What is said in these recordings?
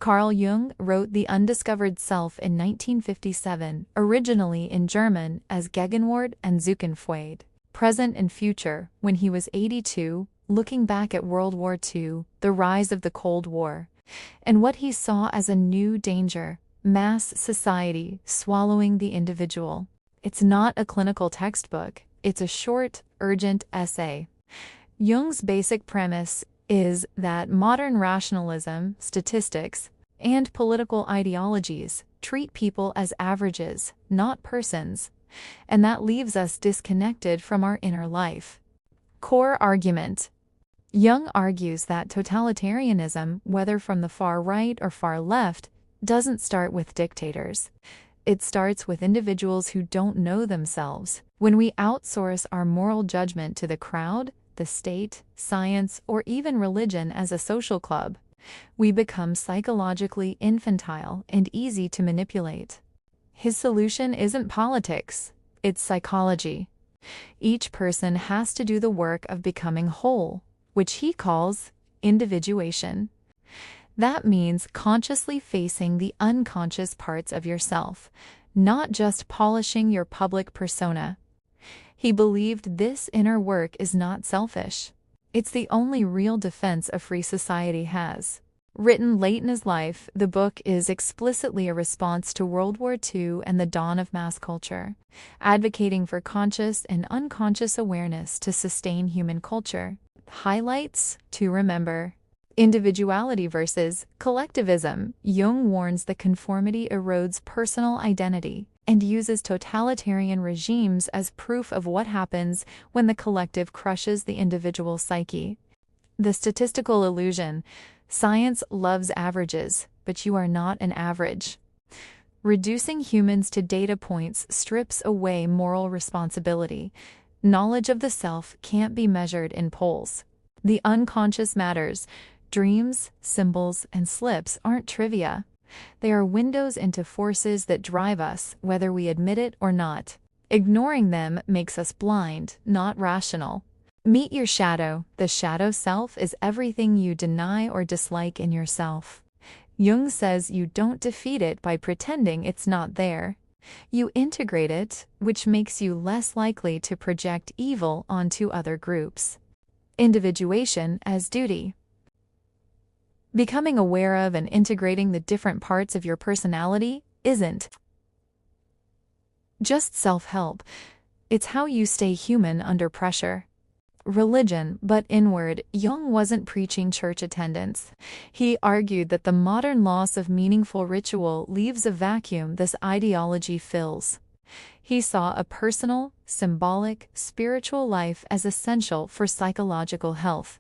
Carl Jung wrote The Undiscovered Self in 1957, originally in German as Gegenwart and Zukunft, present and future, when he was 82, looking back at World War II, the rise of the Cold War, and what he saw as a new danger: mass society swallowing the individual. It's not a clinical textbook, it's a short, urgent essay. Jung's basic premise is that modern rationalism, statistics, and political ideologies treat people as averages, not persons, and that leaves us disconnected from our inner life. Core argument. Jung argues that totalitarianism, whether from the far right or far left, doesn't start with dictators. It starts with individuals who don't know themselves. When we outsource our moral judgment to the crowd, the state, science, or even religion as a social club, we become psychologically infantile and easy to manipulate. His solution isn't politics, it's psychology. Each person has to do the work of becoming whole, which he calls individuation. That means consciously facing the unconscious parts of yourself, not just polishing your public persona. He believed this inner work is not selfish. It's the only real defense a free society has. Written late in his life, the book is explicitly a response to World War II and the dawn of mass culture, advocating for conscious and unconscious awareness to sustain human culture. Highlights to remember: individuality versus collectivism. Jung warns that conformity erodes personal identity and uses totalitarian regimes as proof of what happens when the collective crushes the individual psyche. The statistical illusion. Science loves averages, but you are not an average. Reducing humans to data points strips away moral responsibility. Knowledge of the self can't be measured in polls. The unconscious matters. Dreams, symbols, and slips aren't trivia. They are windows into forces that drive us, whether we admit it or not. Ignoring them makes us blind, not rational. Meet your shadow. The shadow self is everything you deny or dislike in yourself. Jung says you don't defeat it by pretending it's not there. You integrate it, which makes you less likely to project evil onto other groups. Individuation as duty. Becoming aware of and integrating the different parts of your personality isn't just self-help. It's how you stay human under pressure. Religion, but inward. Jung wasn't preaching church attendance. He argued that the modern loss of meaningful ritual leaves a vacuum this ideology fills. He saw a personal, symbolic, spiritual life as essential for psychological health.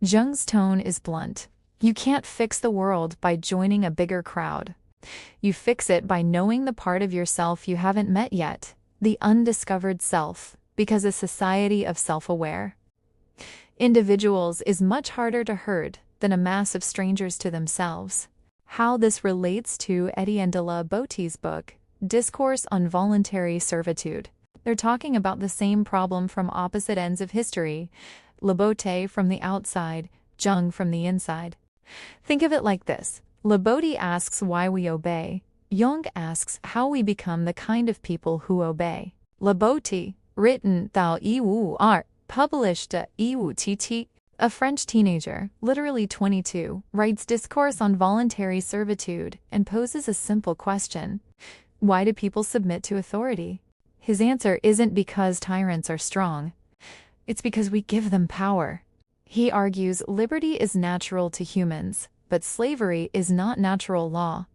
Jung's tone is blunt. You can't fix the world by joining a bigger crowd. You fix it by knowing the part of yourself you haven't met yet, the undiscovered self, because a society of self-aware individuals is much harder to herd than a mass of strangers to themselves. How this relates to Etienne de la Boétie's book, Discourse on Voluntary Servitude. They're talking about the same problem from opposite ends of history. La Boétie from the outside, Jung from the inside. Think of it like this. La Boétie asks why we obey. Jung asks how we become the kind of people who obey. La Boétie, written Thou Iwu Art, published Iwu Tt. A French teenager, literally 22, writes Discourse on Voluntary Servitude and poses a simple question. Why do people submit to authority? His answer isn't because tyrants are strong. It's because we give them power. He argues liberty is natural to humans, but slavery is not natural law.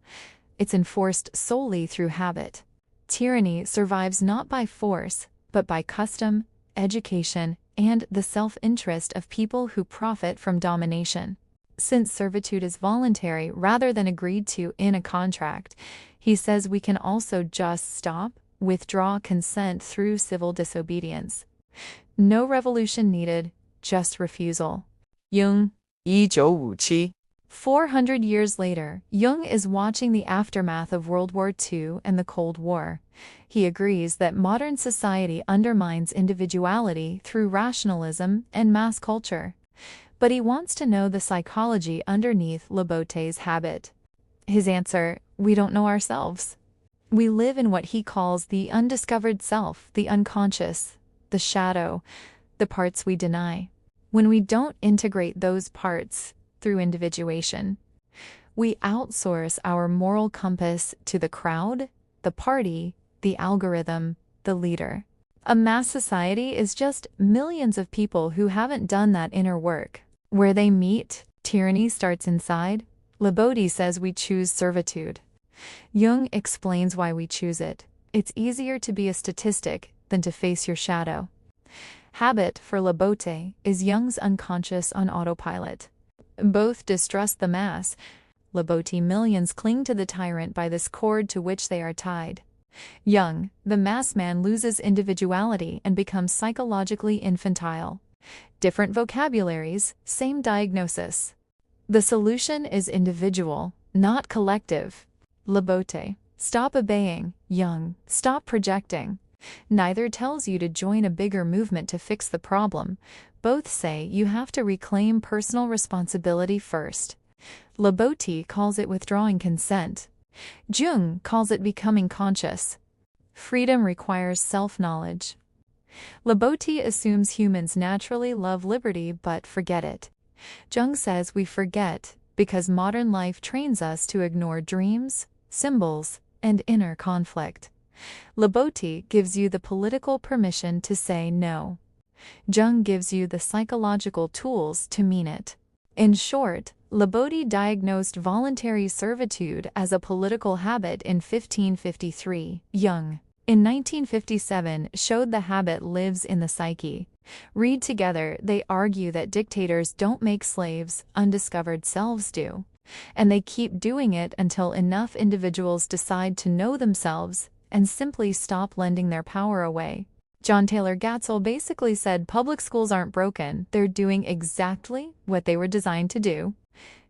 It's enforced solely through habit. Tyranny survives not by force, but by custom, education, and the self-interest of people who profit from domination. Since servitude is voluntary rather than agreed to in a contract, he says we can also just stop, withdraw consent through civil disobedience. No revolution needed, just refusal. Jung, 1957. 400 years later, Jung is watching the aftermath of World War II and the Cold War. He agrees that modern society undermines individuality through rationalism and mass culture. But he wants to know the psychology underneath La Boétie's habit. His answer, we don't know ourselves. We live in what he calls the undiscovered self, the unconscious, the shadow, the parts we deny. When we don't integrate those parts through individuation, we outsource our moral compass to the crowd, the party, the algorithm, the leader. A mass society is just millions of people who haven't done that inner work. Where they meet, tyranny starts inside. Labodhi says we choose servitude. Jung explains why we choose it. It's easier to be a statistic than to face your shadow. Habit, for Labodhi, is Jung's unconscious on autopilot. Both distrust the mass. Labodhi millions cling to the tyrant by this cord to which they are tied. Jung, the mass man, loses individuality and becomes psychologically infantile. Different vocabularies, same diagnosis. The solution is individual, not collective. Labodhi, stop obeying. Jung, stop projecting. Neither tells you to join a bigger movement to fix the problem. Both say you have to reclaim personal responsibility first. Labodhi calls it withdrawing consent. Jung calls it becoming conscious. Freedom requires self-knowledge. Labodhi assumes humans naturally love liberty but forget it. Jung says we forget because modern life trains us to ignore dreams, symbols, and inner conflict. Labodhi gives you the political permission to say no. Jung gives you the psychological tools to mean it. In short, Labodhi diagnosed voluntary servitude as a political habit in 1553. Jung, in 1957, showed the habit lives in the psyche. Read together, they argue that dictators don't make slaves, undiscovered selves do. And they keep doing it until enough individuals decide to know themselves and simply stop lending their power away. John Taylor Gatzel basically said public schools aren't broken, they're doing exactly what they were designed to do.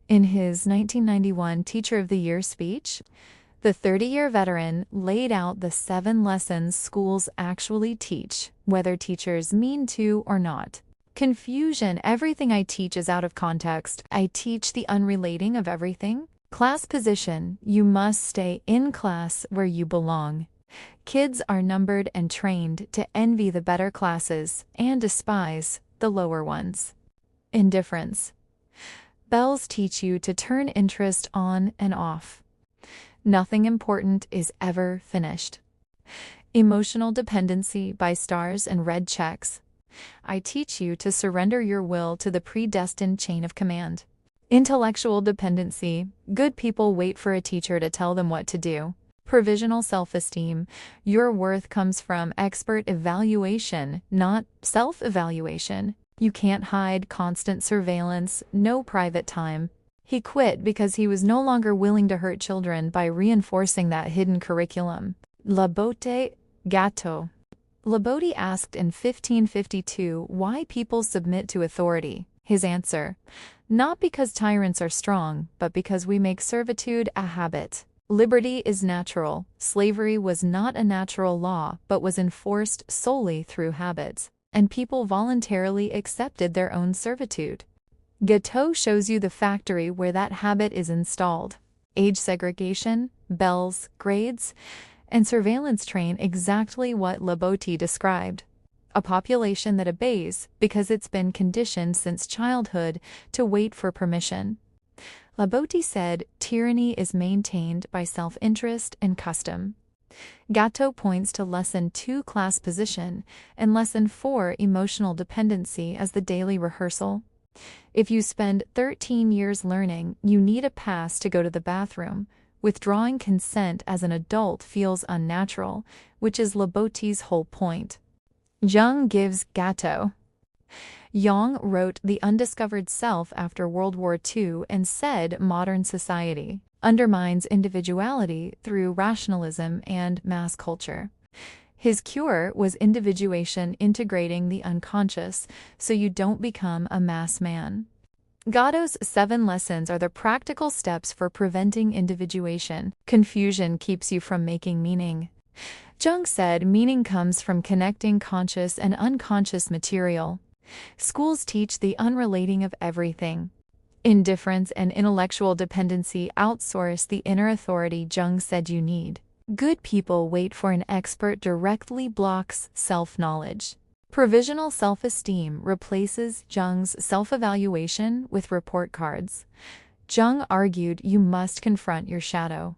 In his 1991 Teacher of the Year speech, the 30-year veteran laid out the 7 lessons schools actually teach, whether teachers mean to or not. Confusion, everything I teach is out of context. I teach the unrelating of everything. Class position, you must stay in class where you belong. Kids are numbered and trained to envy the better classes and despise the lower ones. Indifference. Bells teach you to turn interest on and off. Nothing important is ever finished. Emotional dependency by stars and red checks. I teach you to surrender your will to the predestined chain of command. Intellectual dependency. Good people wait for a teacher to tell them what to do. Provisional self-esteem. Your worth comes from expert evaluation, not self-evaluation. You can't hide constant surveillance, no private time. He quit because he was no longer willing to hurt children by reinforcing that hidden curriculum. Labodhi Gatto. Labodhi asked in 1552 why people submit to authority. His answer, not because tyrants are strong, but because we make servitude a habit. Liberty is natural. Slavery was not a natural law, but was enforced solely through habits, and people voluntarily accepted their own servitude. Gatto shows you the factory where that habit is installed. Age segregation, bells, grades, and surveillance train exactly what Labodhi described. A population that obeys because it's been conditioned since childhood to wait for permission. Labodhi said tyranny is maintained by self-interest and custom. Gatto points to Lesson 2 class position and Lesson 4 emotional dependency as the daily rehearsal. If you spend 13 years learning, you need a pass to go to the bathroom. Withdrawing consent as an adult feels unnatural, which is Labodhi's whole point. Jung gives Gatto. Jung wrote The Undiscovered Self after World War II and said modern society undermines individuality through rationalism and mass culture. His cure was individuation integrating the unconscious so you don't become a mass man. Gatto's 7 lessons are the practical steps for preventing individuation. Confusion keeps you from making meaning. Jung said meaning comes from connecting conscious and unconscious material. Schools teach the unrelating of everything. Indifference and intellectual dependency outsource the inner authority Jung said you need. Good people wait for an expert directly blocks self-knowledge. Provisional self-esteem replaces Jung's self-evaluation with report cards. Jung argued you must confront your shadow.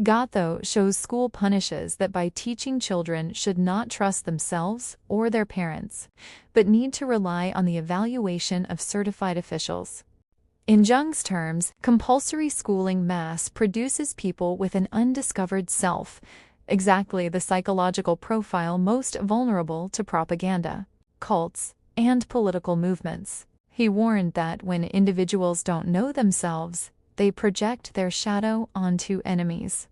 Gatto shows school punishes that by teaching children should not trust themselves or their parents, but need to rely on the evaluation of certified officials. In Jung's terms, compulsory schooling mass produces people with an undiscovered self, exactly the psychological profile most vulnerable to propaganda, cults, and political movements. He warned that when individuals don't know themselves, they project their shadow onto enemies.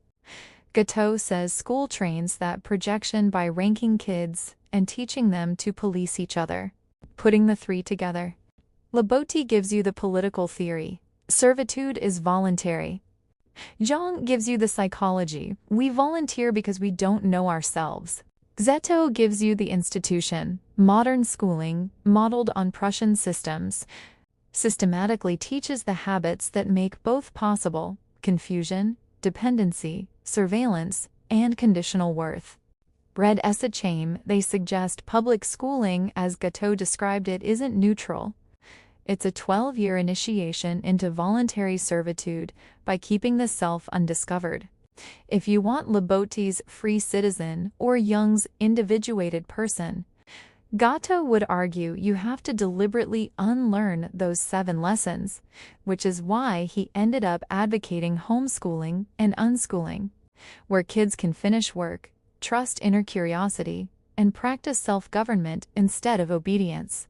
Gatto says school trains that projection by ranking kids and teaching them to police each other. Putting the three together. Labotti gives you the political theory. Servitude is voluntary. Jung gives you the psychology. We volunteer because we don't know ourselves. Zetto gives you the institution. Modern schooling, modeled on Prussian systems, systematically teaches the habits that make both possible: confusion, dependency, surveillance, and conditional worth. Read Essachame, they suggest public schooling, as Gatto described it, isn't neutral. It's a 12-year initiation into voluntary servitude by keeping the self undiscovered. If you want Labotti's free citizen or Jung's individuated person, Gatto would argue you have to deliberately unlearn those 7 lessons, which is why he ended up advocating homeschooling and unschooling, where kids can finish work, trust inner curiosity, and practice self-government instead of obedience.